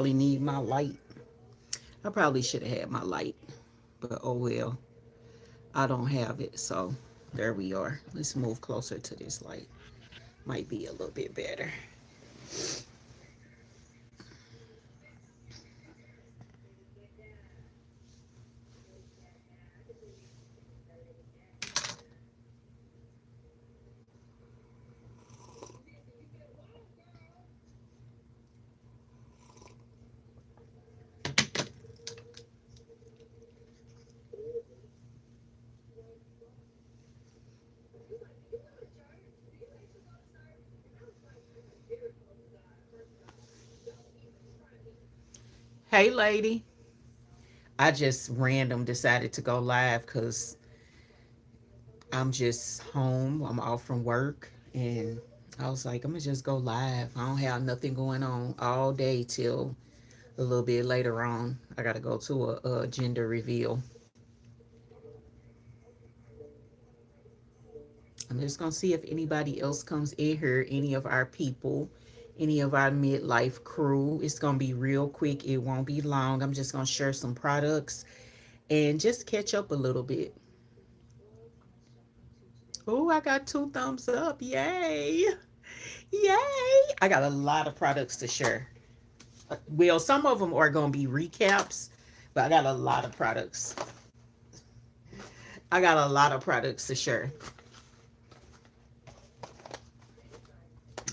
probably need my light. I probably should have had my light, but oh well. I don't have it, so there we are. Let's move closer to this light. Might be a little bit better. Hey, lady. I just random decided to go live because I'm just home. I'm off from work, and I was like, I'm gonna just go live. I don't have nothing going on all day till a little bit later on. I gotta go to a gender reveal. I'm just gonna see if anybody else comes in here, any of our people, any of our midlife crew. It's gonna be real quick. It won't be long. I'm just gonna share some products and just catch up a little bit. Oh, I got 2 thumbs up. Yay! Yay! I got a lot of products to share. Well, some of them are going to be recaps, but I got a lot of products. I got a lot of products to share.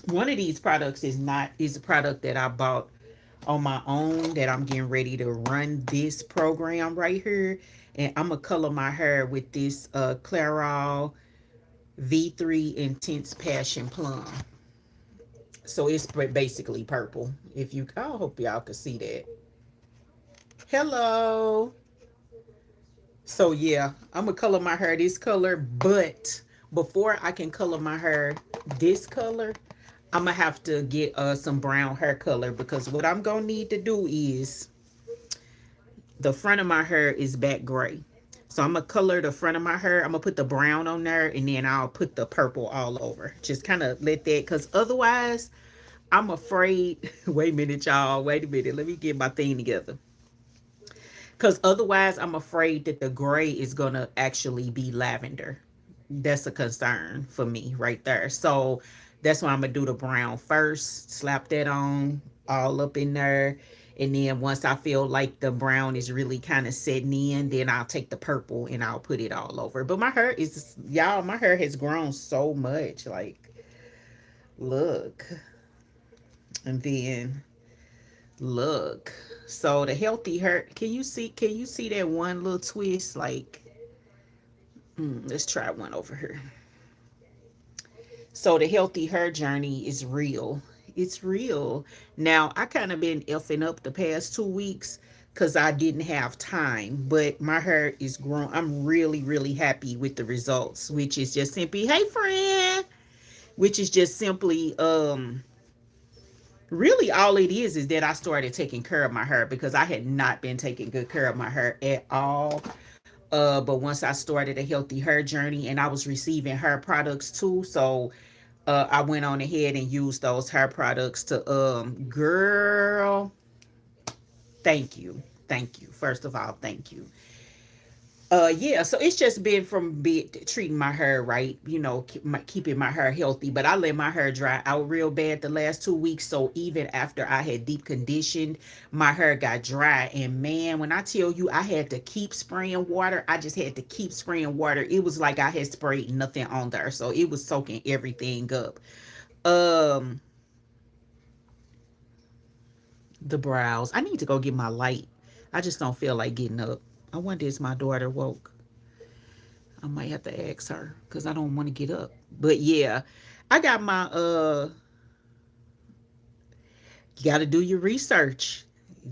One of these products is a product that I bought on my own that I'm getting ready to run this program right here, and I'm gonna color my hair with this Clairol V3 Intense Passion Plum. So it's basically purple. If you, I hope y'all can see that. Hello. So yeah, I'm gonna color my hair this color, but before I can color my hair this color, I'm gonna have to get some brown hair color because what I'm gonna need to do is the front of my hair is back gray. So I'm gonna color the front of my hair. I'm gonna put the brown on there and then I'll put the purple all over. Just kind of let that, because otherwise I'm afraid. Wait a minute, y'all. Wait a minute. Let me get my thing together. Because otherwise, I'm afraid that the gray is going to actually be lavender. That's a concern for me right there. So that's why I'm going to do the brown first. Slap that on all up in there. And then once I feel like the brown is really kind of setting in, then I'll take the purple and I'll put it all over. But my hair is, y'all, my hair has grown so much. Like, look. And then look. So the healthy hair, can you see that one little twist? Like, let's try one over here. So the healthy hair journey is real. It's real. Now I kind of been effing up the past 2 weeks because I didn't have time, but my hair is grown. I'm really, really happy with the results, which is just simply, hey friend, which is just simply really all it is that I started taking care of my hair because I had not been taking good care of my hair at all. But once I started a healthy hair journey and I was receiving hair products too, so I went on ahead and used those hair products to girl, thank you. Thank you. First of all, thank you. Yeah, so it's just been from treating my hair right, keeping my hair healthy. But I let my hair dry out real bad the last 2 weeks. So even after I had deep conditioned, my hair got dry. And man, when I tell you I had to keep spraying water, I just had to keep spraying water. It was like I had sprayed nothing on there. So it was soaking everything up. Um, the brows. I need to go get my light. I just don't feel like getting up. I wonder is my daughter woke. I might have to ask her because I don't want to get up. But yeah, I got my you got to do your research.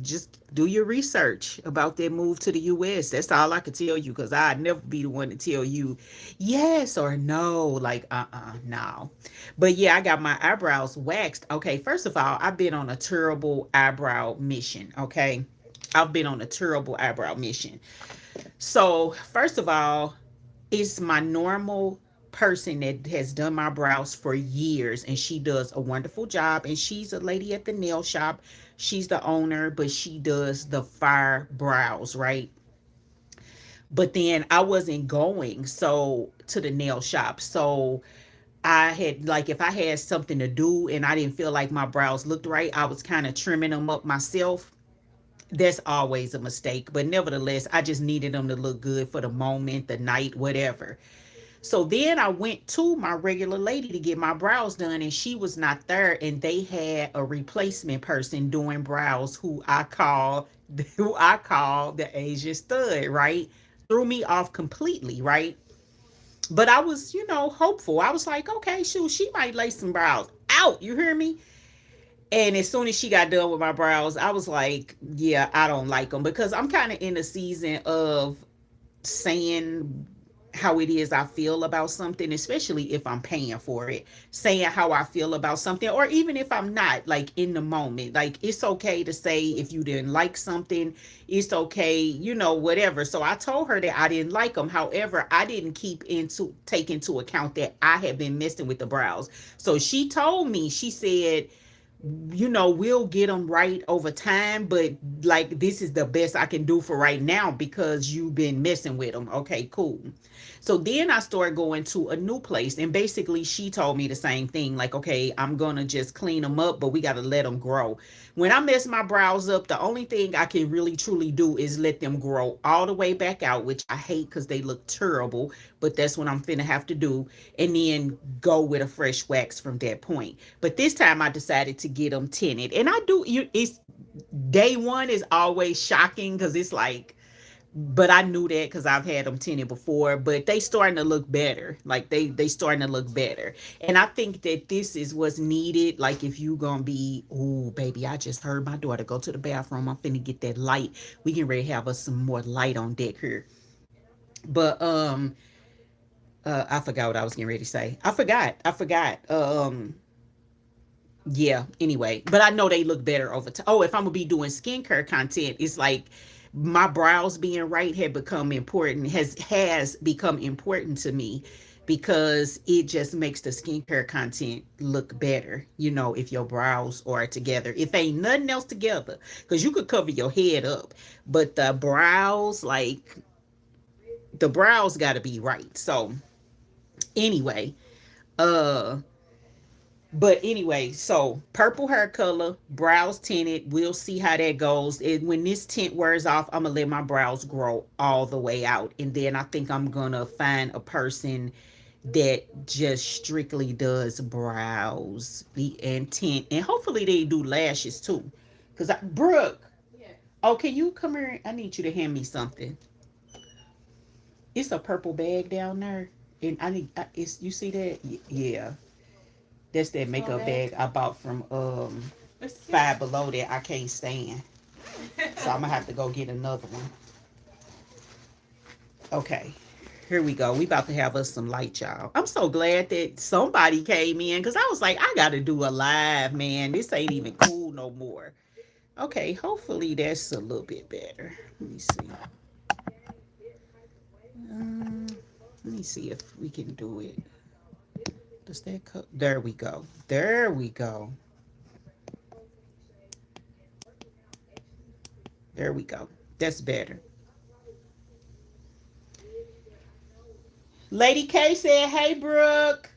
Just do your research about that move to the US. That's all I can tell you because I'd never be the one to tell you yes or no. Like, no. But yeah, I got my eyebrows waxed. Okay, first of all, I've been on a terrible eyebrow mission. Okay, I've been on a terrible eyebrow mission. So, first of all, it's my normal person that has done my brows for years, and she does a wonderful job, and she's a lady at the nail shop. She's the owner, but she does the fire brows, right? But then I wasn't going so to the nail shop. So I had, like, if I had something to do and I didn't feel like my brows looked right, I was kind of trimming them up myself. That's always a mistake, but nevertheless, I just needed them to look good for the moment, the night, whatever. So then I went to my regular lady to get my brows done, and she was not there, and they had a replacement person doing brows who I call the Asia stud, right? Threw me off completely, right? But I was, hopeful. I was like, okay, shoot, she might lay some brows out. You hear me? And as soon as she got done with my brows, I was like, yeah, I don't like them, because I'm kind of in a season of saying how it is I feel about something, especially if I'm paying for it, saying how I feel about something, or even if I'm not, like, in the moment. Like, it's okay to say if you didn't like something, it's okay, whatever. So I told her that I didn't like them. However, I didn't take into account that I had been messing with the brows. So she told me, she said, we'll get them right over time, but like, this is the best I can do for right now because you've been messing with them. Okay, cool. So then I started going to a new place, and basically she told me the same thing. Like, okay, I'm gonna just clean them up, but we gotta let them grow. When I mess my brows up, the only thing I can really truly do is let them grow all the way back out, which I hate because they look terrible, but that's what I'm finna have to do, and then go with a fresh wax from that point. But this time I decided to get them tinted, and I do. It's day one is always shocking because it's like, but I knew that because I've had them tinted before. But they starting to look better. Like, they starting to look better, and I think that this is what's needed. Like, if you gonna be, oh baby, I just heard my daughter go to the bathroom. I'm finna get that light. We can ready have us some more light on deck here. But I forgot what I was getting ready to say. I forgot. Yeah, anyway, but I know they look better over time. Oh, if I'm gonna be doing skincare content, it's like my brows being right had become important, has become important to me, because it just makes the skincare content look better, if your brows are together. If ain't nothing else together, because you could cover your head up, but the brows got to be right. So anyway, uh but anyway, so purple hair color, brows tinted. We'll see how that goes. And when this tint wears off, I'm gonna let my brows grow all the way out, and then I think I'm gonna find a person that just strictly does brows and tint, and hopefully they do lashes too. Cause Brooke, oh, can you come here? I need you to hand me something. It's a purple bag down there, and it's, you see that? Yeah. That's that makeup bag I bought from Five Below that I can't stand. So I'm gonna have to go get another one. Okay. Here we go. We about to have us some light, y'all. I'm so glad that somebody came in, because I was like, I gotta do a live, man. This ain't even cool no more. Okay, hopefully that's a little bit better. Let me see. Um, Let me see if we can do it. Does that cut? There we go. There we go. There we go. That's better. Lady K said, "Hey, Brooke."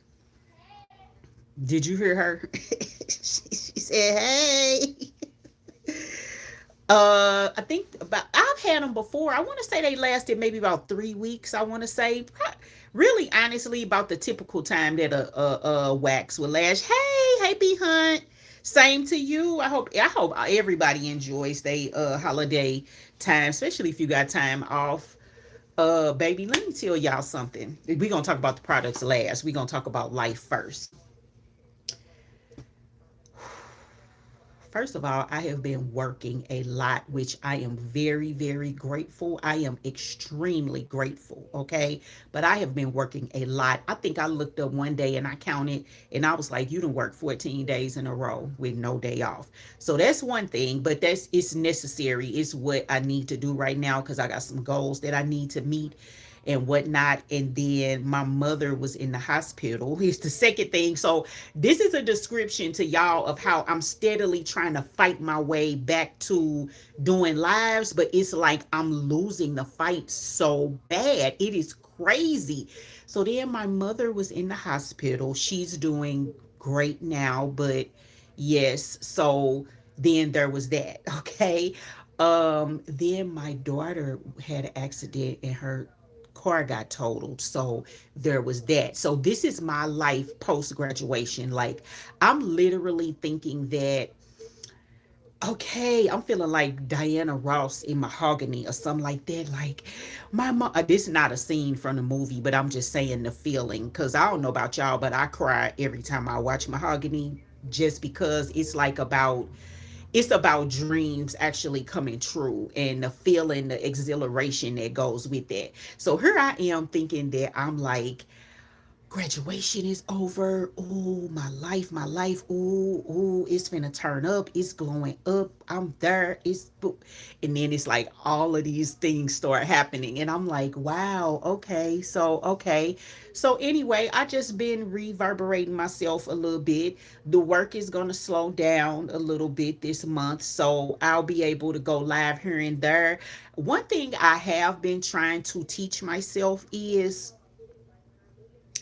Did you hear her? She said, "Hey." I think I've had them before. I want to say they lasted maybe about 3 weeks. I want to say, really, honestly, about the typical time that a wax will last. Hey, B Hunt. Same to you. I hope everybody enjoys their holiday time, especially if you got time off. Baby, let me tell y'all something. We're gonna talk about the products last. We're gonna talk about life first. First of all, I have been working a lot, which I am very, very grateful. I am extremely grateful, okay? But I have been working a lot. I think I looked up one day and I counted, and I was like, you done work 14 days in a row with no day off. So that's one thing, but it's necessary. It's what I need to do right now, because I got some goals that I need to meet. and whatnot. And then my mother was in the hospital. Here's the second thing. So this is a description to y'all of how I'm steadily trying to fight my way back to doing lives, but it's like I'm losing the fight so bad. It is crazy. So then my mother was in the hospital. She's doing great now, but yes, so then there was that. Okay. Then my daughter had an accident and her car got totaled. So there was that. So this is my life post graduation. Like I'm literally thinking that, okay, I'm feeling like Diana Ross in Mahogany or something like that. Like my mom, this is not a scene from the movie, but I'm just saying the feeling. Cause I don't know about y'all, but I cry every time I watch Mahogany, just because it's about dreams actually coming true and the feeling, the exhilaration that goes with that. So here I am thinking that I'm like, graduation is over. Ooh, my life. Ooh, it's finna turn up. It's glowing up. I'm there. And then it's like all of these things start happening, and I'm like, wow, okay. So anyway, I just been reverberating myself a little bit. The work is gonna slow down a little bit this month, so I'll be able to go live here and there. One thing I have been trying to teach myself is,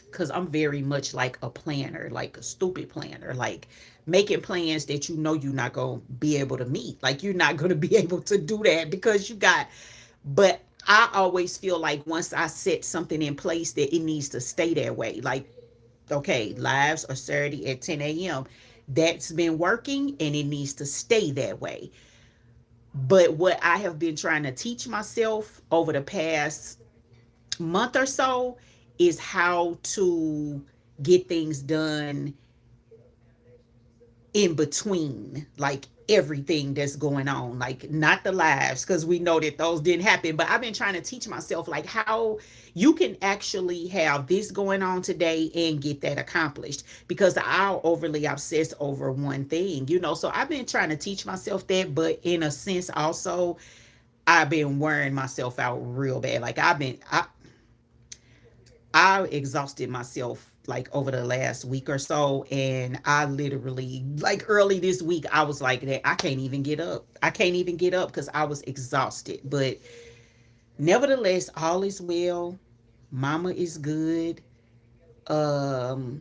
because I'm very much like a planner, like a stupid planner, like making plans that you know you're not going to be able to meet. Like you're not going to be able to do that because you got, but I always feel like once I set something in place that it needs to stay that way. Like, okay, lives are Saturday at 10 a.m. That's been working and it needs to stay that way. But what I have been trying to teach myself over the past month or so is how to get things done in between, like everything that's going on, like not the lives, because we know that those didn't happen. But I've been trying to teach myself like how you can actually have this going on today and get that accomplished, because I'll overly obsess over one thing, so I've been trying to teach myself that, but in a sense also I've been wearing myself out real bad. Like I exhausted myself like over the last week or so, and I literally, like early this week, I was like that I can't even get up. I can't even get up because I was exhausted. But nevertheless, all is well. Mama is good. um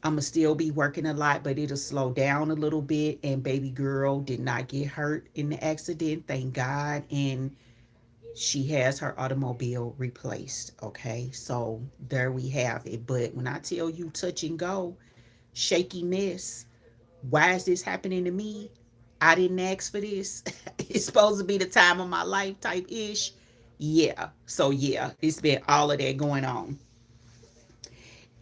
I'ma still be working a lot, but it'll slow down a little bit. And baby girl did not get hurt in the accident, thank God. And she has her automobile replaced. Okay, so there we have it. But when I tell you touch and go, shakiness, why is this happening to me? I didn't ask for this. It's supposed to be the time of my life type ish. Yeah. So yeah, it's been all of that going on.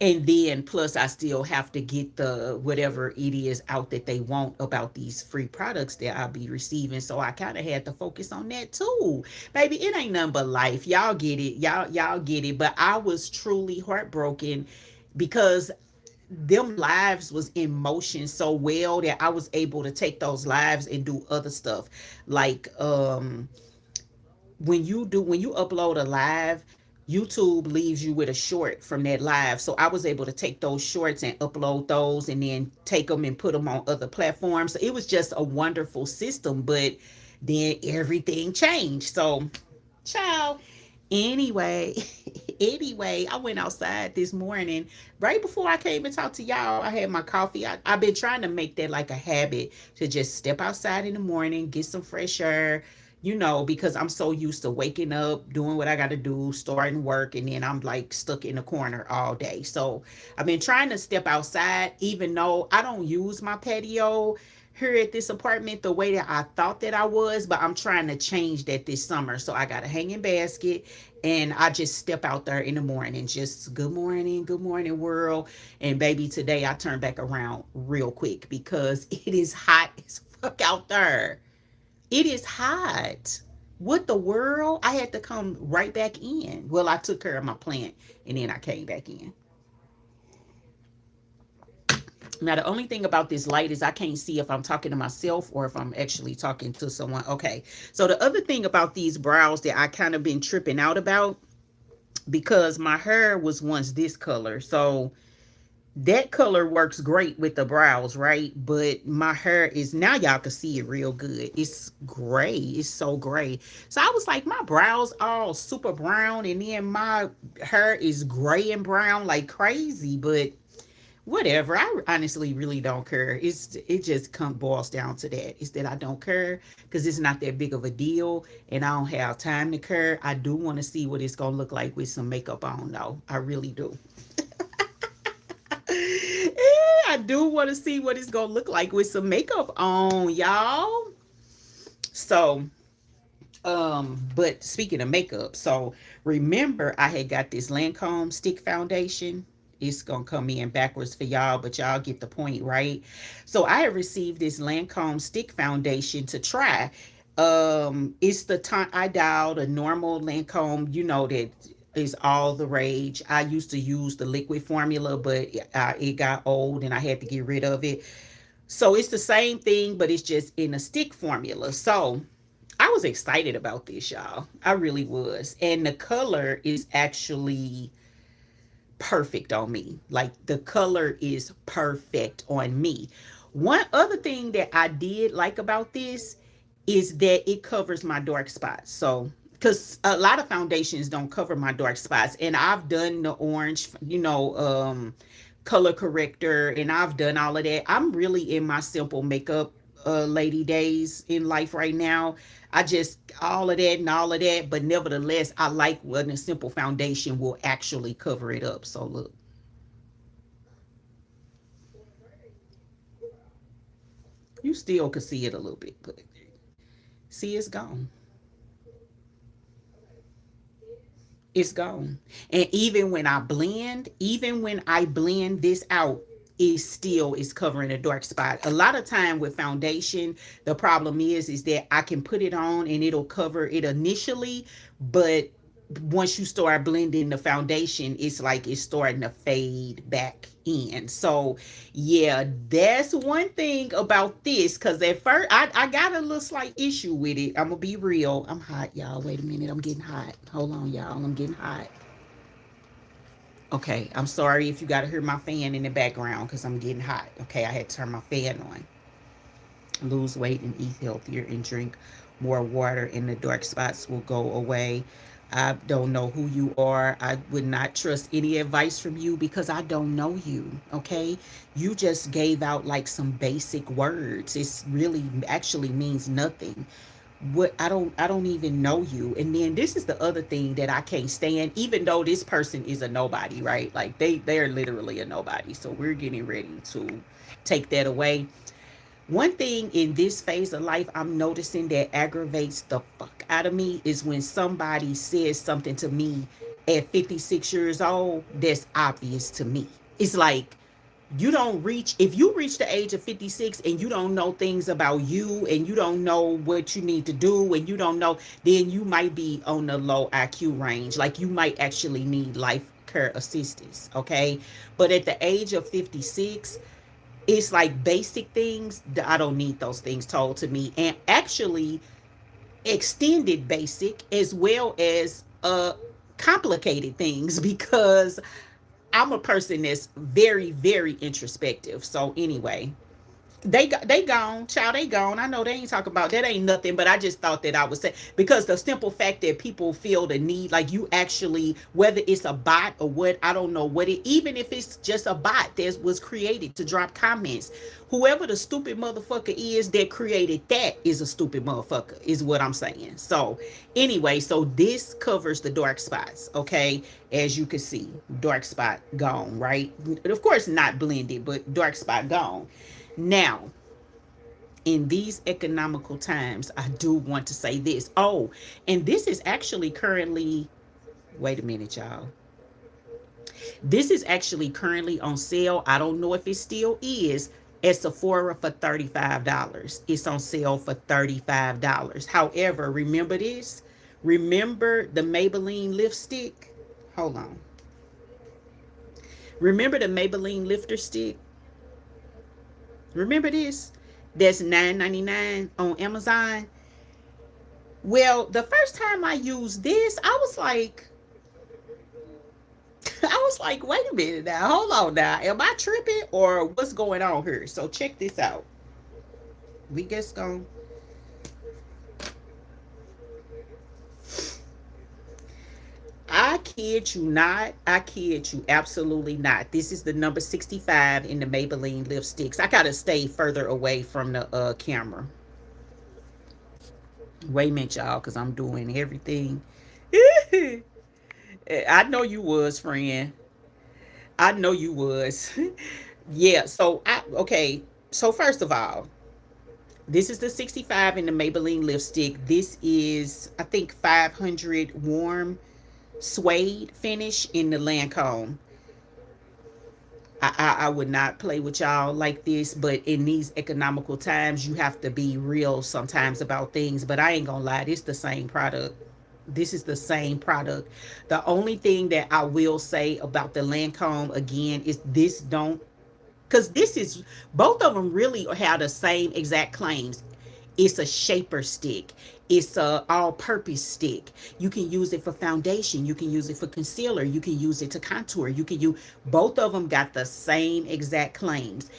And then plus I still have to get the whatever it is out that they want about these free products that I'll be receiving. So I kind of had to focus on that too. Baby, it ain't nothing but life. Y'all get it. Y'all get it. But I was truly heartbroken because them lives was in motion so well that I was able to take those lives and do other stuff. Like when you upload a live, YouTube leaves you with a short from that live. So I was able to take those shorts and upload those and then take them and put them on other platforms. So it was just a wonderful system, but then everything changed. So ciao. Anyway, anyway, I went outside this morning. Right before I came and talked to y'all, I had my coffee. I've been trying to make that like a habit to just step outside in the morning, get some fresh air, because I'm so used to waking up, doing what I got to do, starting work, and then I'm like stuck in the corner all day. So I've been trying to step outside, even though I don't use my patio here at this apartment the way that I thought that I was, but I'm trying to change that this summer. So I got a hanging basket and I just step out there in the morning, just good morning world. And baby, today I turn back around real quick because it is hot as fuck out there. It is hot. What the world? I had to come right back in. Well, I took care of my plant and then I came back in. Now, the only thing about this light is I can't see if I'm talking to myself or if I'm actually talking to someone. Okay. So the other thing about these brows that I kind of been tripping out about, because my hair was once this color. So that color works great with the brows, right? But my hair is now, y'all can see it real good. It's gray. It's so gray. So I was like, my brows all super brown, and then my hair is gray and brown like crazy. But whatever. I honestly really don't care. It just boils down to that. It's that I don't care because it's not that big of a deal, and I don't have time to care. I do want to see what it's gonna look like with some makeup on, though. I really do. I do want to see what it's gonna look like with some makeup on, y'all. So, but speaking of makeup, so remember I had got this Lancome stick foundation. It's gonna come in backwards for y'all, but y'all get the point, right? So I have received this Lancome stick foundation to try. It's the time I dialed a normal Lancome, that is all the rage. I used to use the liquid formula, but it got old and I had to get rid of it. So it's the same thing, but it's just in a stick formula. So I was excited about this, y'all. I really was. And the color is actually perfect on me. Like the color is perfect on me. One other thing that I did like about this is that it covers my dark spots. So, because a lot of foundations don't cover my dark spots, and I've done the orange, color corrector, and I've done all of that. I'm really in my simple makeup lady days in life right now. I just all of that and all of that, but nevertheless, I like when a simple foundation will actually cover it up. So look, you still can see it a little bit, but see, it's gone. It's gone. And even when I blend this out, it still is covering a dark spot. A lot of time with foundation, the problem is that I can put it on and it'll cover it initially, but once you start blending the foundation, it's like it's starting to fade back in. So yeah, that's one thing about this, because at first I got a little slight issue with it. I'm gonna be real. I'm hot, y'all. Wait a minute, I'm getting hot. Hold on, y'all. I'm getting hot. Okay, I'm sorry if you gotta hear my fan in the background because I'm getting hot. Okay, I had to turn my fan on. Lose weight and eat healthier and drink more water, and the dark spots will go away. I don't know who you are. I would not trust any advice from you because I don't know you. Okay, you just gave out like some basic words. It's really actually means nothing. What I don't even know you. And then this is the other thing that I can't stand, even though this person is a nobody, right? Like they're literally a nobody. So we're getting ready to take that away. One thing in this phase of life I'm noticing that aggravates the fuck out of me is when somebody says something to me at 56 years old that's obvious to me. It's like, you don't reach, if you reach the age of 56 and you don't know things about you and you don't know what you need to do and you don't know, then you might be on the low IQ range. Like you might actually need life care assistance. Okay, but at the age of 56, it's like basic things that I don't need those things told to me, and actually extended basic as well as complicated things, because I'm a person that's very, very introspective. So anyway, they gone, child. They gone. I know they ain't talking about that. Ain't nothing. But I just thought that I would say, because the simple fact that people feel the need, like you actually, whether it's a bot or what, I don't know what it. Even if it's just a bot that was created to drop comments, whoever the stupid motherfucker is that created that is a stupid motherfucker. Is what I'm saying. So anyway, so this covers the dark spots. Okay, as you can see, dark spot gone. Right. Of course, not blended, but dark spot gone. Now, in these economical times, I do want to say this. Oh, and this is actually currently, wait a minute, y'all. This is actually currently on sale. I don't know if it still is at Sephora for $35. It's on sale for $35. However, remember this. Remember the Maybelline lipstick? Hold on. Remember the Maybelline lifter stick? Remember this? That's $9.99 on Amazon. Well, the first time I used this, I was like, was like, wait a minute now, hold on now, am I tripping or what's going on here? So check this out. We just gonna, I kid you not. I kid you absolutely not. This is the number 65 in the Maybelline lipsticks. I gotta stay further away from the camera. Wait a minute, y'all, because I'm doing everything. I know you was, friend. I know you was. Yeah, so okay. So first of all, this is the 65 in the Maybelline lipstick. This is, I think, 500 warm suede finish in the Lancome. I would not play with y'all like this, but in these economical times, you have to be real sometimes about things. But I ain't gonna lie, this the same product. This is the same product. The only thing that I will say about the Lancome again is this don't, because this is, both of them really have the same exact claims. It's a shaper stick. It's a all-purpose stick. You can use it for foundation. You can use it for concealer. You can use it to contour. You can use, both of them got the same exact claims.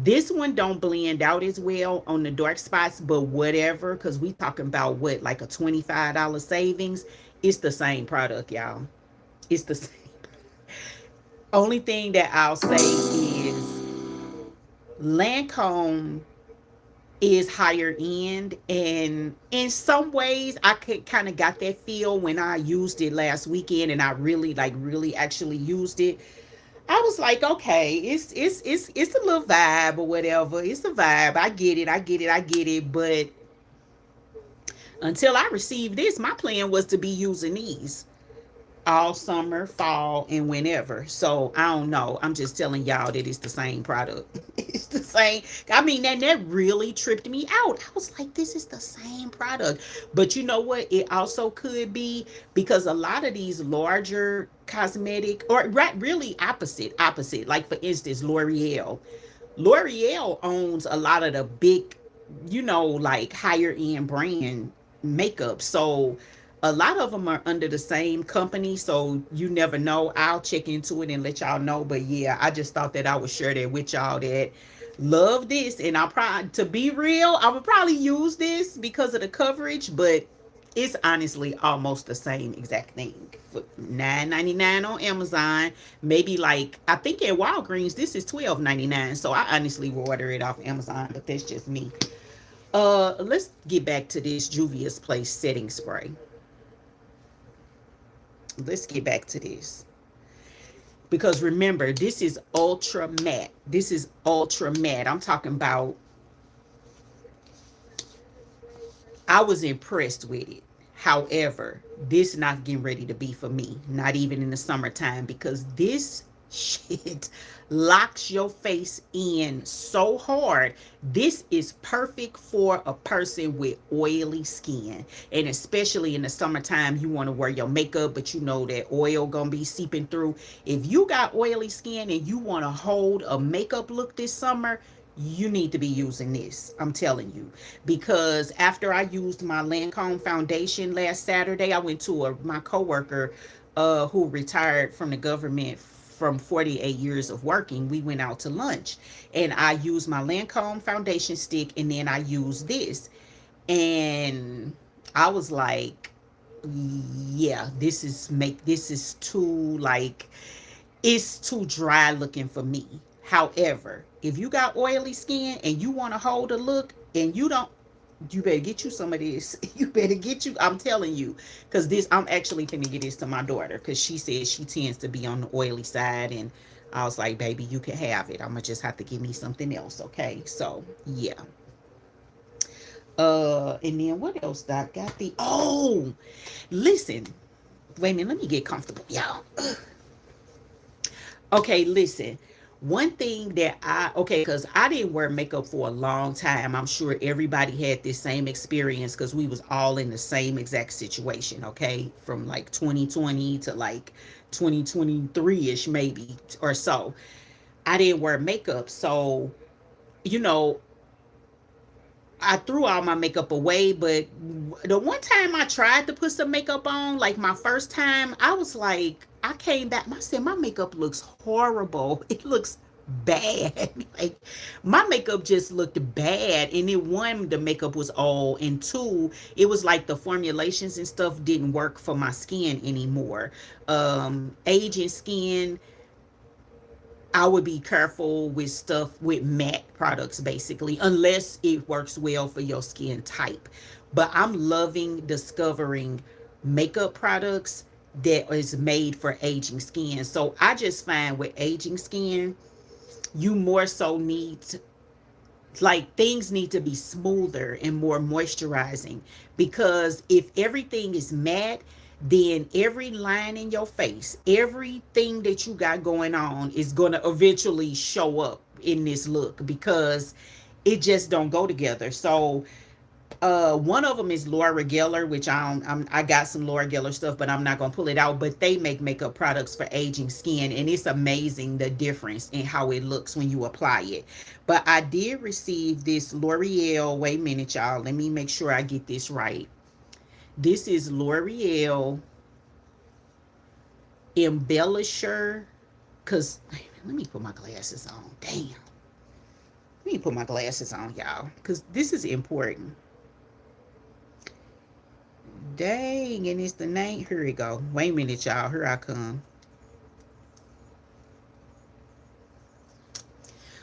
This one don't blend out as well on the dark spots, but whatever, because we talking about what, like a $25 savings. It's the same product, y'all. It's the same. Only thing that I'll say is Lancome is higher end, and in some ways I could kind of got that feel when I used it last weekend, and I really like really actually used it. I was like, okay, it's a little vibe or whatever. It's a vibe. I get it. I get it. I get it. But until I received this, my plan was to be using these all summer, fall, and whenever. So I don't know. I'm just telling y'all that it's the same product. It's the same. I mean, that really tripped me out. I was like, this is the same product. But you know what? It also could be because a lot of these larger cosmetic, or right, really opposite. Like for instance, L'Oreal. L'Oreal owns a lot of the big, like higher end brand makeup. So a lot of them are under the same company. So you never know. I'll check into it and let y'all know. But yeah, I just thought that I would share that with y'all that love this. And I'll probably, to be real, I would probably use this because of the coverage. But it's honestly almost the same exact thing. For $9.99 on Amazon, maybe like I think at Walgreens this is $12.99. So I honestly will order it off Amazon, but that's just me. Let's get back to this Juvia's Place setting spray. Let's get back to this because remember, this is ultra matte. This is ultra matte. I'm talking about, I was impressed with it. However, this not getting ready to be for me, not even in the summertime, because this shit locks your face in so hard. This is perfect for a person with oily skin, and especially in the summertime, you want to wear your makeup, but you know that oil gonna be seeping through. If you got oily skin and you want to hold a makeup look this summer, you need to be using this. I'm telling you, because after I used my Lancome foundation last Saturday, I went to my coworker who retired from the government from 48 years of working. We went out to lunch and I used my Lancome foundation stick, and then I used this, and I was like, yeah, this is too, like, it's too dry looking for me. However, if you got oily skin and you want to hold a look and you don't, you better get you some of this. You better get you, I'm telling you, because this, I'm actually finna get this to my daughter because she says she tends to be on the oily side. And I was like, baby, you can have it. I'm gonna just have to give me something else. Okay. So yeah. And then what else I got? Listen, wait a minute, let me get comfortable, y'all. Okay, listen. One thing that because I didn't wear makeup for a long time. I'm sure everybody had this same experience because we was all in the same exact situation, okay? From like 2020 to like 2023-ish maybe or so. I didn't wear makeup. So, you know, I threw all my makeup away, but the one time I tried to put some makeup on, like my first time, I was like, I came back. I said, my makeup looks horrible. It looks bad. Like my makeup just looked bad. And then one, the makeup was old, and two, it was like the formulations and stuff didn't work for my skin anymore. Aging skin, I would be careful with stuff with matte products basically, unless it works well for your skin type. But I'm loving discovering makeup products that is made for aging skin. So I just find with aging skin, you more so need, like, things need to be smoother and more moisturizing, because if everything is matte, then every line in your face, everything that you got going on is going to eventually show up in this look, because it just don't go together. So one of them is Laura Geller, which I got some Laura Geller stuff, but I'm not gonna pull it out. But they make makeup products for aging skin, and it's amazing the difference in how it looks when you apply it. But I did receive this L'Oreal. Wait a minute, y'all. Let me make sure I get this right. This is L'Oreal Embellisher. Cause let me put my glasses on. Damn. Let me put my glasses on, y'all, because this is important. Dang, and it's the name. Here we go. Wait a minute, y'all. Here I come.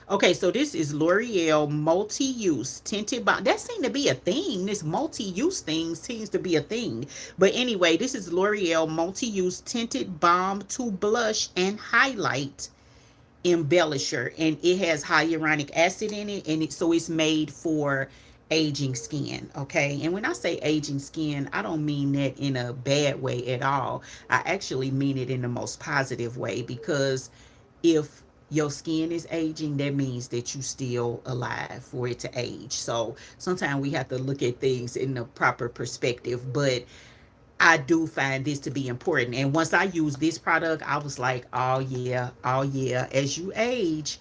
Okay, so this is L'Oreal multi-use tinted balm. That seemed to be a thing. This multi-use thing seems to be a thing. But anyway, this is L'Oreal multi-use tinted balm to blush and highlight embellisher, and it has hyaluronic acid in it, and so it's made for aging skin. Okay, and when I say aging skin, I don't mean that in a bad way at all. I actually mean it in the most positive way, because if your skin is aging, that means that you still alive for it to age. So sometimes we have to look at things in the proper perspective. But I do find this to be important. And once I used this product, I was like, oh yeah, oh yeah. As you age,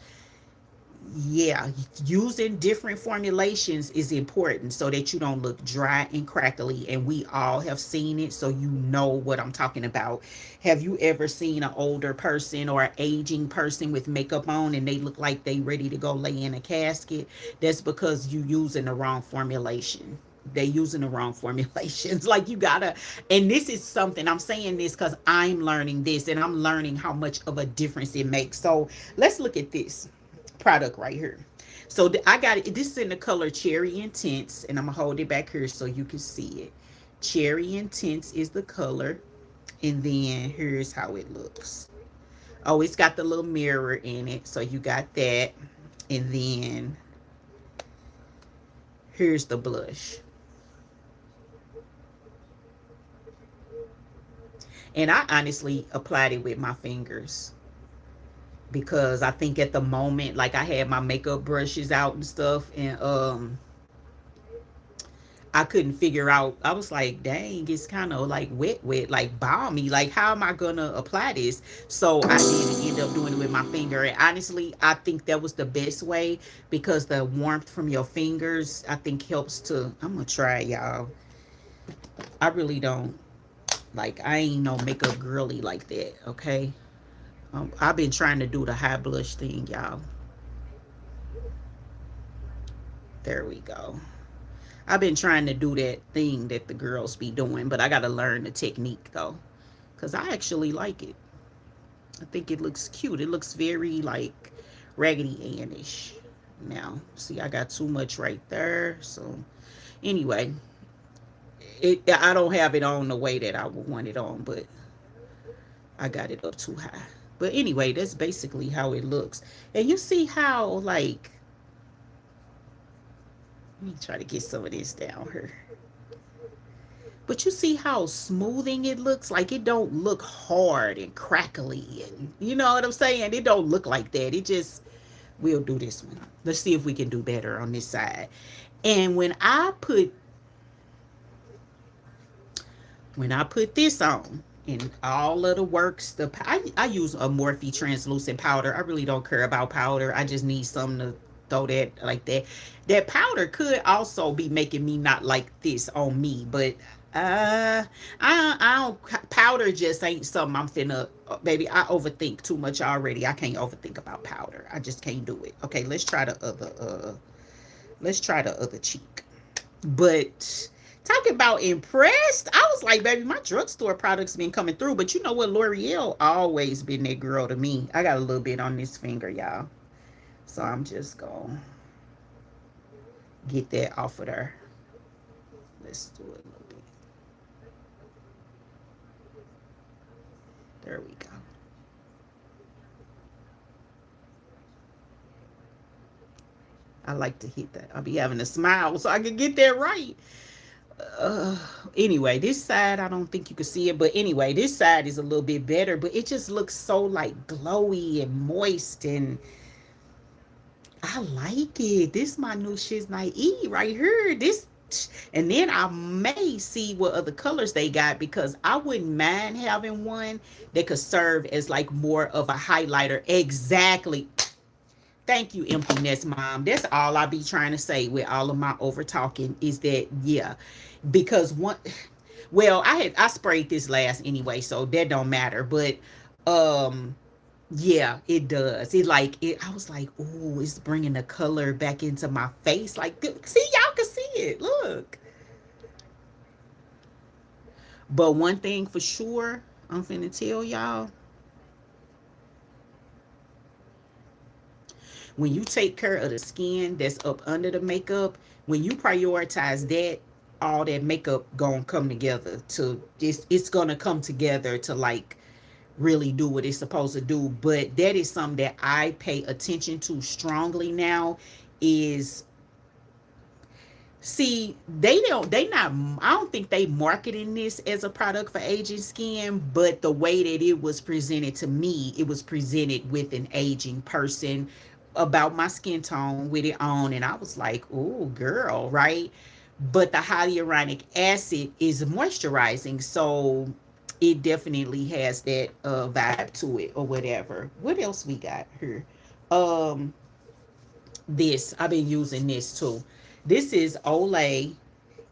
yeah, using different formulations is important so that you don't look dry and crackly. And we all have seen it, so you know what I'm talking about. Have you ever seen an older person or an aging person with makeup on and they look like they ready to go lay in a casket? That's because you using the wrong formulation. They using the wrong formulations. Like, you gotta, and this is something I'm saying this because I'm learning this, and I'm learning how much of a difference it makes. So let's look at this product right here. So I got it. This is in the color Cherry Intense, and I'm gonna hold it back here so you can see it. Cherry Intense is the color, and then here's how it looks. Oh, it's got the little mirror in it, so you got that. And then here's the blush. And I honestly applied it with my fingers, because I think at the moment, like, I had my makeup brushes out and stuff, and I couldn't figure out. I was like, dang, it's kind of like wet, like balmy. Like, how am I gonna apply this? So I did end up doing it with my finger. And honestly, I think that was the best way, because the warmth from your fingers, I think, helps to. I'm gonna try it, y'all. I really don't, like, I ain't no makeup girly like that, okay? I've been trying to do the high blush thing, y'all. There we go. I've been trying to do that thing that the girls be doing, but I got to learn the technique, though, because I actually like it. I think it looks cute. It looks very, like, Raggedy Ann-ish. Now, see, I got too much right there. So, anyway, I don't have it on the way that I would want it on, but I got it up too high. But anyway, that's basically how it looks. And you see how, like, let me try to get some of this down here. But you see how smoothing it looks? Like, it don't look hard and crackly, and you know what I'm saying? It don't look like that. It just, we'll do this one. Let's see if we can do better on this side. And when I put this on, and all of the works, I use a Morphe translucent powder. I really don't care about powder. I just need something to throw that like that. That powder could also be making me not like this on me, but I don't, powder just ain't something I'm finna, baby. I overthink too much already. I can't overthink about powder. I just can't do it. Okay, let's try the other cheek. But talking about impressed, I was like, baby, my drugstore products been coming through. But you know what? L'Oreal always been that girl to me. I got a little bit on this finger, y'all. So I'm just gonna get that off of there. Let's do it a little bit. There we go. I like to hit that. I'll be having a smile so I can get that right. uh anyway, this side, I don't think you can see it, but anyway, this side is a little bit better, but it just looks so like glowy and moist, and I like it. This my new Shiz Naive right here. This, and then I may see what other colors they got, because I wouldn't mind having one that could serve as like more of a highlighter. Exactly. Thank you, emptiness mom. That's all I be trying to say with all of my over talking, is that, yeah, because one, well, I sprayed this last anyway, so that don't matter. But um, yeah, it does. It like it. I was like, oh, it's bringing the color back into my face. Like, see, y'all can see it. Look. But one thing for sure, I'm finna tell y'all, when you take care of the skin that's up under the makeup, when you prioritize that, all that makeup gonna come together to, it's gonna come together to like really do what it's supposed to do. But that is something that I pay attention to strongly now, is, see, they not, I don't think they marketing this as a product for aging skin, but the way that it was presented to me, it was presented with an aging person about my skin tone with it on, and I was like, oh girl, right? But the hyaluronic acid is moisturizing, so it definitely has that vibe to it or whatever. What else we got here? um this, I've been using this too. This is Olay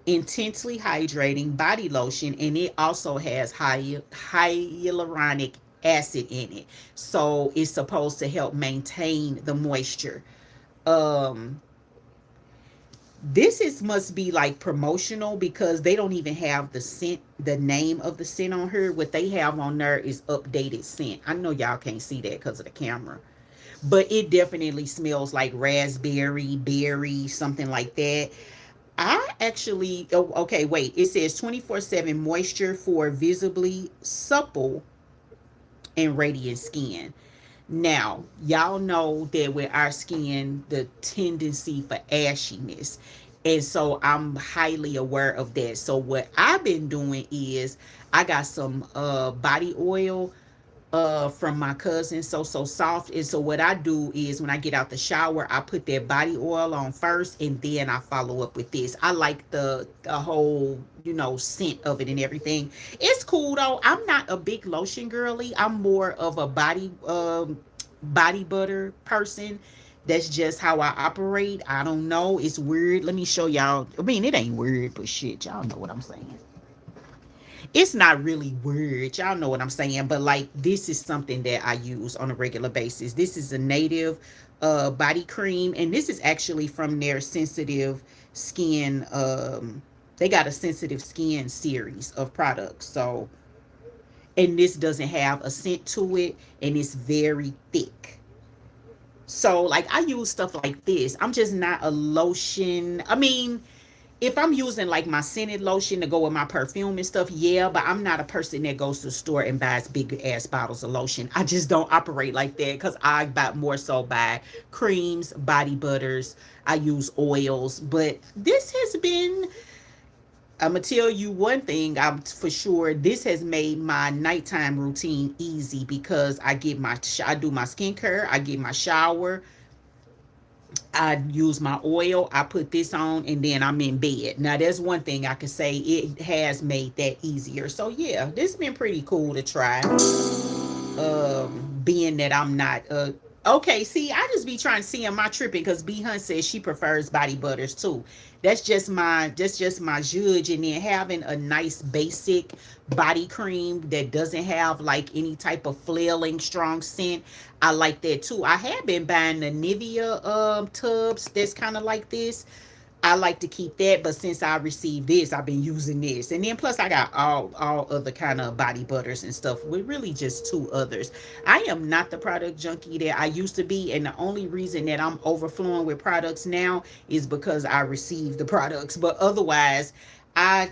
Intensely Hydrating Body Lotion, and it also has hyaluronic acid in it. So it's supposed to help maintain the moisture. Um, this is must be like promotional, because they don't even have the scent, the name of the scent on here. What they have on there is updated scent. I know y'all can't see that because of the camera, but it definitely smells like raspberry, berry, something like that. I actually, oh, okay, wait. It says 24/7 moisture for visibly supple and radiant skin. Now, y'all know that with our skin, the tendency for ashiness. And so I'm highly aware of that. So what I've been doing is I got some body oil from my cousin, so soft. And so what I do is when I get out the shower, I put that body oil on first, and then I follow up with this. I like the whole, scent of it and everything. It's cool though. I'm not a big lotion girly. I'm more of a body butter person. That's just how I operate. I don't know, it's weird. Let me show y'all. I mean, it ain't weird, but shit, y'all know what I'm saying. It's not really weird. Y'all know what I'm saying. But like, this is something that I use on a regular basis. This is a native body cream, and this is actually from their sensitive skin. They got a sensitive skin series of products. So, and this doesn't have a scent to it, and it's very thick. So like, I use stuff like this. I'm just not a lotion. I mean, if I'm using like my scented lotion to go with my perfume and stuff, yeah, but I'm not a person that goes to the store and buys big ass bottles of lotion. I just don't operate like that, because I buy more so buy creams, body butters. I use oils. But this has been, I'm gonna tell you one thing, I'm for sure, this has made my nighttime routine easy, because I do my skincare, I get my shower, I use my oil, I put this on, and then I'm in bed. Now, there's one thing I can say, it has made that easier. So, yeah, this has been pretty cool to try. Being that I'm not Okay, see, I just be trying to see am I tripping because B Hunt says she prefers body butters too. That's just my judge, and then having a nice basic body cream that doesn't have like any type of flailing strong scent. I like that too. I have been buying the Nivea tubs that's kind of like this. I like to keep that, but since I received this, I've been using this. And then plus I got all other kind of body butters and stuff with really just two others. I am not the product junkie that I used to be, and the only reason that I'm overflowing with products now is because I received the products. But otherwise, I,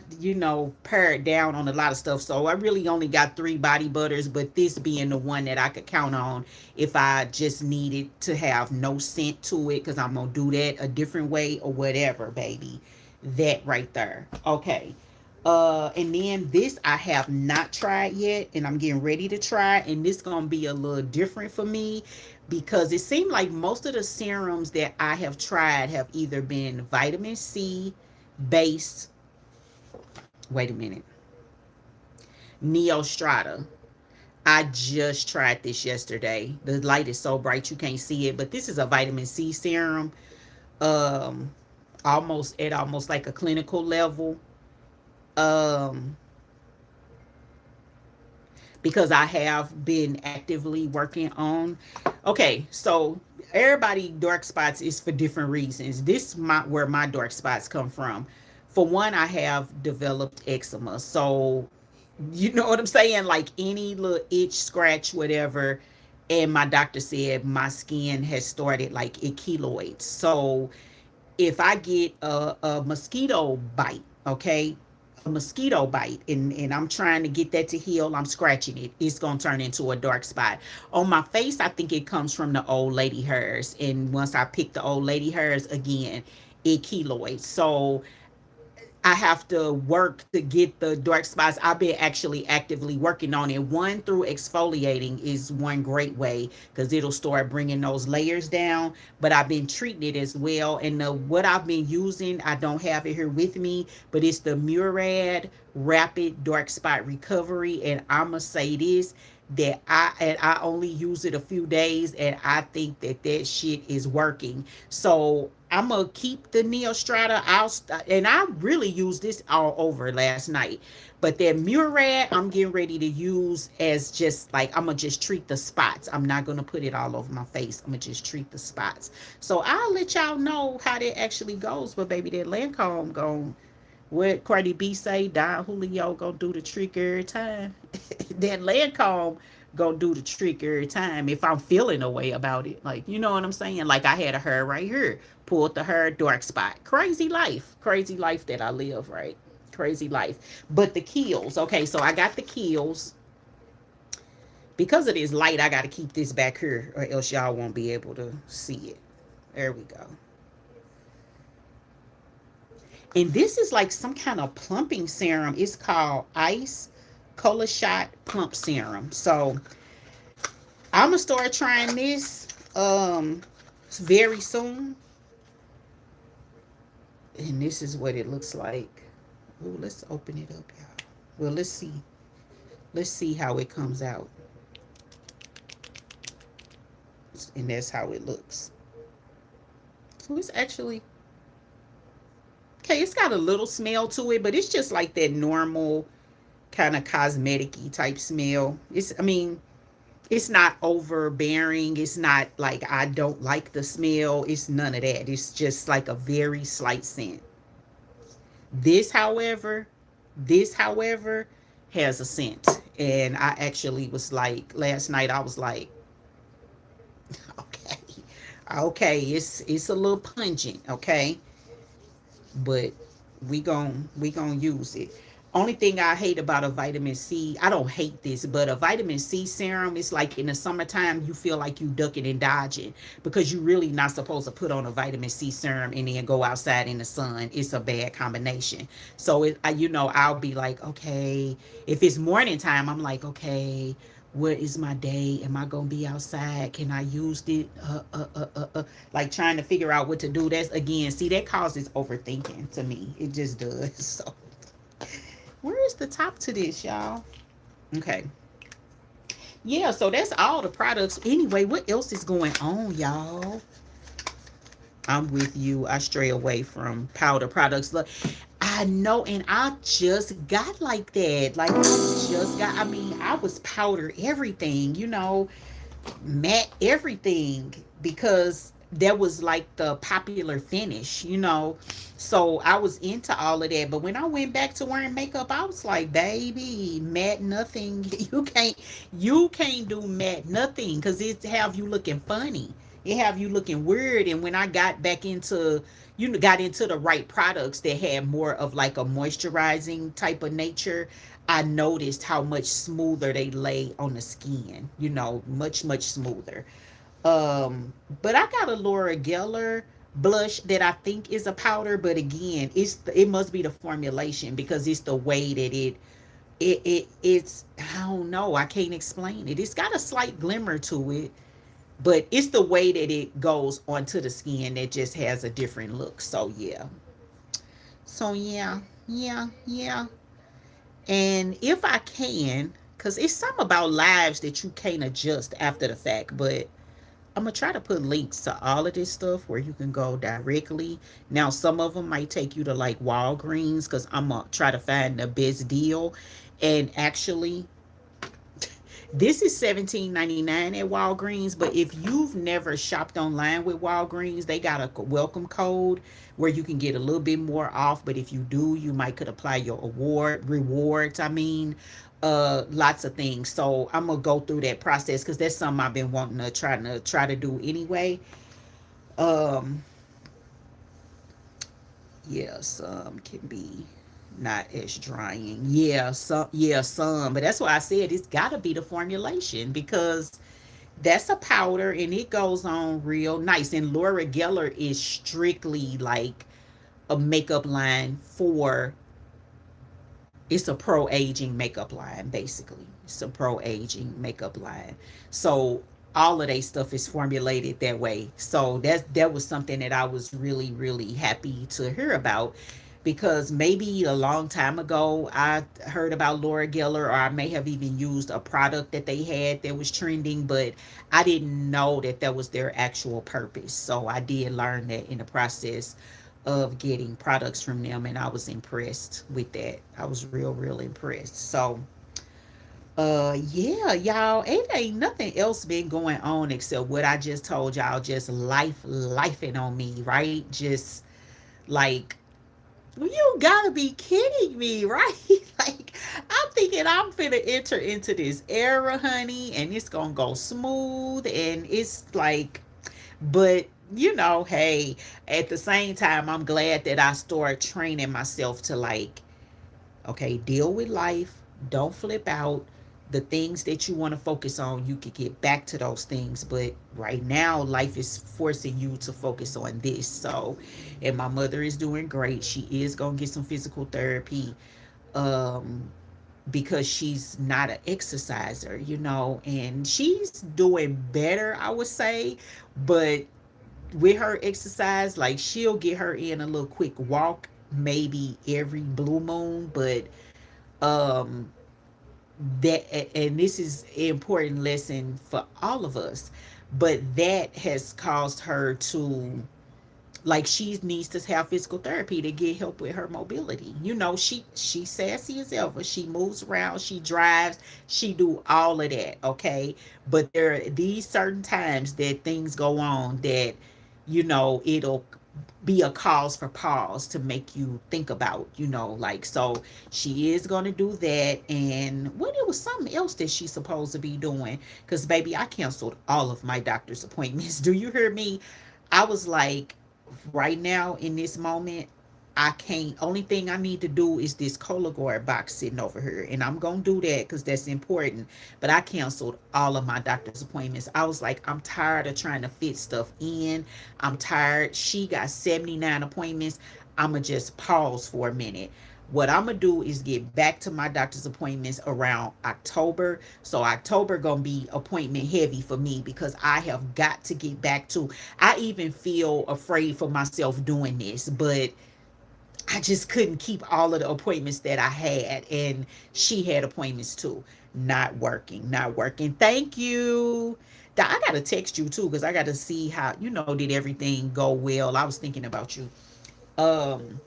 pared down on a lot of stuff. So I really only got three body butters, but this being the one that I could count on if I just needed to have no scent to it, because I'm going to do that a different way or whatever, baby. That right there. Okay. And then this I have not tried yet, and I'm getting ready to try, and this gonna be a little different for me because it seemed like most of the serums that I have tried have either been vitamin C based. Wait a minute. Neostrata. I just tried this yesterday. The light is so bright you can't see it, but this is a vitamin C serum. Um, almost like a clinical level. Um, because I have been actively working on. Okay, so everybody dark spots is for different reasons. This my where my dark spots come from. For one, I have developed eczema. So you know what I'm saying? Like any little itch, scratch, whatever. And my doctor said my skin has started like it keloids. So if I get a mosquito bite, okay, a mosquito bite, and I'm trying to get that to heal, I'm scratching it, it's going to turn into a dark spot. On my face, I think it comes from the old lady hairs. And once I pick the old lady hairs again, it keloids. So I have to work to get the dark spots. I've been actually actively working on it. One, through exfoliating is one great way because it'll start bringing those layers down. But I've been treating it as well. And what I've been using, I don't have it here with me, but it's the Murad Rapid Dark Spot Recovery. And I'm going to say this, that I only use it a few days, and I think that shit is working. So I'm gonna keep the Neostrata. And I really used this all over last night. But that Murad, I'm getting ready to use as just like I'm gonna just treat the spots. I'm not gonna put it all over my face. I'm gonna just treat the spots. So I'll let y'all know how that actually goes. But baby, that Lancome going what Cardi B say, Don Julio gonna do the trick every time. That Lancome gonna do the trick every time if I'm feeling a way about it. Like, you know what I'm saying? Like I had a hair right here, pulled the hair, dark spot. Crazy life that I live, right? Crazy life. But the Kiehl's, okay, so I got the Kiehl's. Because of this light, I gotta keep this back here, or else y'all won't be able to see it. There we go. And this is like some kind of plumping serum. It's called Ice Cola Shot Plump Serum. So I'm gonna start trying this very soon. And this is what it looks like. Ooh, let's open it up, y'all. Well, let's see. Let's see how it comes out. And that's how it looks. So it's actually okay. It's got a little smell to it, but it's just like that normal kind of cosmetic-y type smell. It's not overbearing. It's not like I don't like the smell. It's none of that. It's just like a very slight scent. This, however, this, however, has a scent. And I actually was like, last night I was like, okay, okay, it's a little pungent, okay? But we gon' use it. Only thing I hate about a vitamin C, I don't hate this, but a vitamin C serum is like in the summertime, you feel like you ducking and dodging because you really not supposed to put on a vitamin C serum and then go outside in the sun. It's a bad combination. So I'll be like, okay, if it's morning time, I'm like, okay, what is my day? Am I gonna be outside? Can I use it? Like trying to figure out what to do. That's again, see, that causes overthinking to me. It just does. So where is the top to this, y'all? Okay. Yeah, so that's all the products. Anyway, what else is going on, y'all? I'm with you. I stray away from powder products. Look, I know, and I just got like that. Like, I just got, I mean, I was powder everything, matte everything, because that was like the popular finish. So I was into all of that. But when I went back to wearing makeup, I was like, baby, matte nothing. You can't do matte nothing, because it have you looking funny. It have you looking weird. And when I got back into got into the right products that had more of like a moisturizing type of nature, I noticed how much smoother they lay on the skin, much, much smoother. But I got a Laura Geller blush that I think is a powder, but again, it must be the formulation, because it's the way that it's I don't know, I can't explain it. It's got a slight glimmer to it, but it's the way that it goes onto the skin that just has a different look. So yeah. So yeah, yeah, yeah. And if I can, because it's something about lives that you can't adjust after the fact, but I'm going to try to put links to all of this stuff where you can go directly. Now, some of them might take you to like Walgreens, because I'm going to try to find the best deal. And actually, this is $17.99 at Walgreens, but if you've never shopped online with Walgreens, they got a welcome code where you can get a little bit more off. But if you do, you might could apply your rewards. I mean, lots of things. So I'm gonna go through that process, because that's something I've been wanting to try to do anyway. Um, yeah, some can be not as drying. Yeah, some, but that's why I said it's got to be the formulation, because that's a powder and it goes on real nice. And Laura Geller is strictly like a makeup line for, it's a pro aging makeup line, basically. It's a pro aging makeup line. So all of their stuff is formulated that way. So that was something that I was really, really happy to hear about, because maybe a long time ago I heard about Laura Geller, or I may have even used a product that they had that was trending, but I didn't know that that was their actual purpose. So I did learn that in the process of getting products from them, and I was impressed with that. I was real, real impressed. So yeah, y'all, it ain't nothing else been going on except what I just told y'all. Just lifing on me, right? Just like, you gotta be kidding me, right? Like, I'm thinking I'm finna enter into this era, honey, and it's gonna go smooth. And it's like, but hey, at the same time, I'm glad that I start training myself to like, okay, deal with life, don't flip out. The things that you want to focus on, you could get back to those things. But right now, life is forcing you to focus on this. So, and my mother is doing great. She is going to get some physical therapy, um, because she's not an exerciser, and she's doing better, I would say. But with her exercise, like, she'll get her in a little quick walk maybe every blue moon. But um that, and this is an important lesson for all of us, but that has caused her to, like, she needs to have physical therapy to get help with her mobility. She's sassy as ever. She moves around, she drives, she do all of that, okay? But there are these certain times that things go on that, it'll be a cause for pause to make you think about, like, so she is going to do that. And what, it was something else that she's supposed to be doing, because baby, I canceled all of my doctor's appointments. Do you hear me? I was like, right now in this moment, I can't. Only thing I need to do is this Cologuard box sitting over here, and I'm gonna do that because that's important. But I canceled all of my doctor's appointments. I was like, I'm tired of trying to fit stuff in. I'm tired. She got 79 appointments. I'ma just pause for a minute. What I'm gonna do is get back to my doctor's appointments around October. So October gonna be appointment heavy for me, because I have got to get back to. I even feel afraid for myself doing this, but I just couldn't keep all of the appointments that I had, and she had appointments too. Not working, not working. Thank you. I gotta text you too because I gotta see how, did everything go well. I was thinking about you. Um,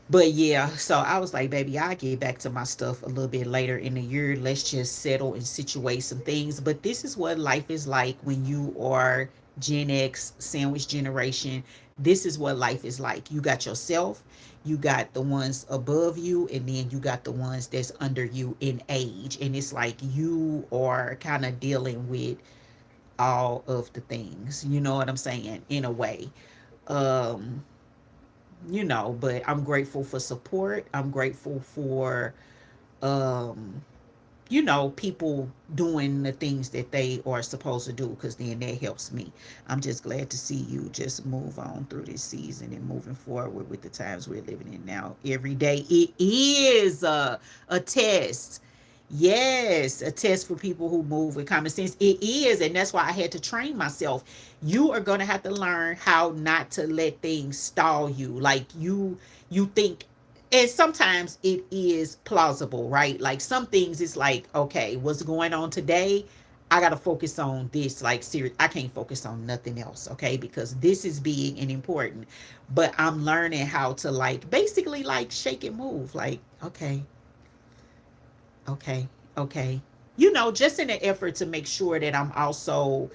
but yeah, so I was like, baby, I'll get back to my stuff a little bit later in the year. Let's just settle and situate some things. But this is what life is like when you are Gen X, sandwich generation. This is what life is like. You got yourself, you got the ones above you, and then you got the ones that's under you in age. And it's like you are kind of dealing with all of the things. You know what I'm saying? In a way. Um, but I'm grateful for support. I'm grateful for um people doing the things that they are supposed to do, because then that helps me. I'm just glad to see you just move on through this season and moving forward with the times we're living in now. Every day it is a test. Yes, a test for people who move with common sense. It is, and that's why I had to train myself. You are going to have to learn how not to let things stall you. Like you think, and sometimes it is plausible, right? Like some things it's like, okay, what's going on today? I gotta focus on this. Like, serious, I can't focus on nothing else, okay? Because this is big and important. But I'm learning how to, like, basically like shake and move. Like, okay, okay, okay. Just in an effort to make sure that I'm also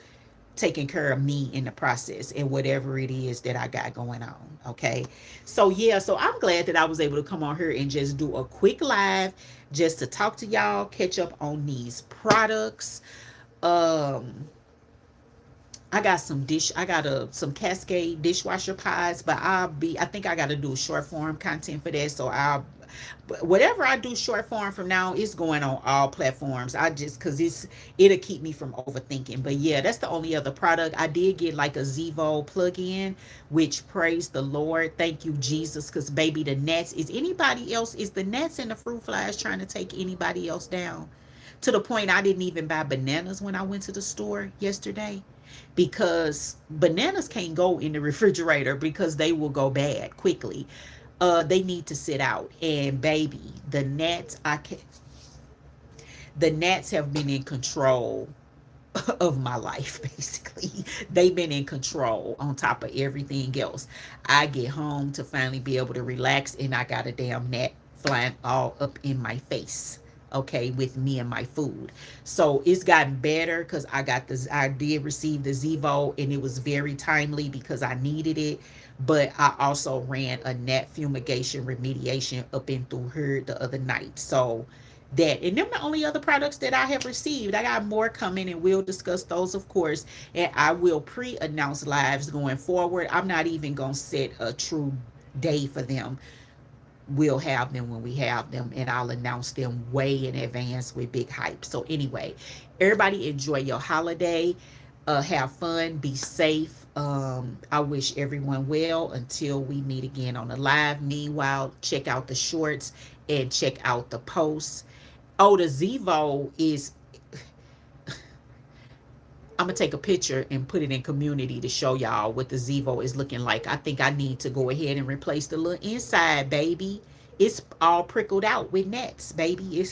taking care of me in the process and whatever it is that I got going on. Okay. So yeah, so I'm glad that I was able to come on here and just do a quick live just to talk to y'all, catch up on these products. Um I got some Cascade dishwasher pies, but I think I got to do short form content for that. So whatever I do short form from now, it's going on all platforms. I just, cause it'll keep me from overthinking. But yeah, that's the only other product. I did get like a Zevo plug-in, which, praise the Lord. Thank you, Jesus. Cause baby, the gnats, is the gnats and the fruit flies trying to take anybody else down? To the point I didn't even buy bananas when I went to the store yesterday, because bananas can't go in the refrigerator because they will go bad quickly. They need to sit out. And baby, the gnats have been in control of my life. Basically, they've been in control on top of everything else. I get home to finally be able to relax, and I got a damn gnat flying all up in my face, okay, with me and my food. So it's gotten better because I did receive the Zevo, and it was very timely because I needed it. But I also ran a gnat fumigation remediation up in through her the other night. So that, and them the only other products that I have received. I got more coming, and we'll discuss those, of course. And I will pre-announce lives going forward. I'm not even gonna set a true day for them. We'll have them when we have them, and I'll announce them way in advance with big hype. So anyway, everybody enjoy your holiday. Have fun, be safe. I wish everyone well until we meet again on the live. Meanwhile, check out the shorts and check out the posts. Oh, the Zevo is, I'm gonna take a picture and put it in community to show y'all what the Zevo is looking like. I think I need to go ahead and replace the little inside, baby. It's all prickled out with nets, baby.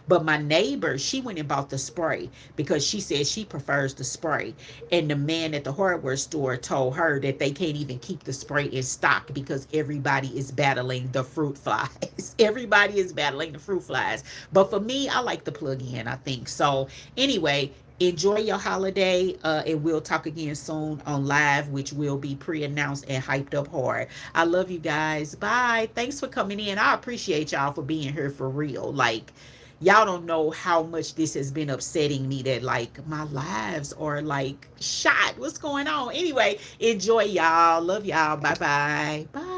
But my neighbor, she went and bought the spray because she said she prefers the spray. And the man at the hardware store told her that they can't even keep the spray in stock because everybody is battling the fruit flies. Everybody is battling the fruit flies. But for me, I like the plug-in, I think. So anyway, enjoy your holiday, and we'll talk again soon on live, which will be pre-announced and hyped up hard. I love you guys. Bye. Thanks for coming in. I appreciate y'all for being here for real. Like, y'all don't know how much this has been upsetting me that like my lives are like shot. What's going on? Anyway, enjoy y'all. Love y'all. Bye bye. Bye.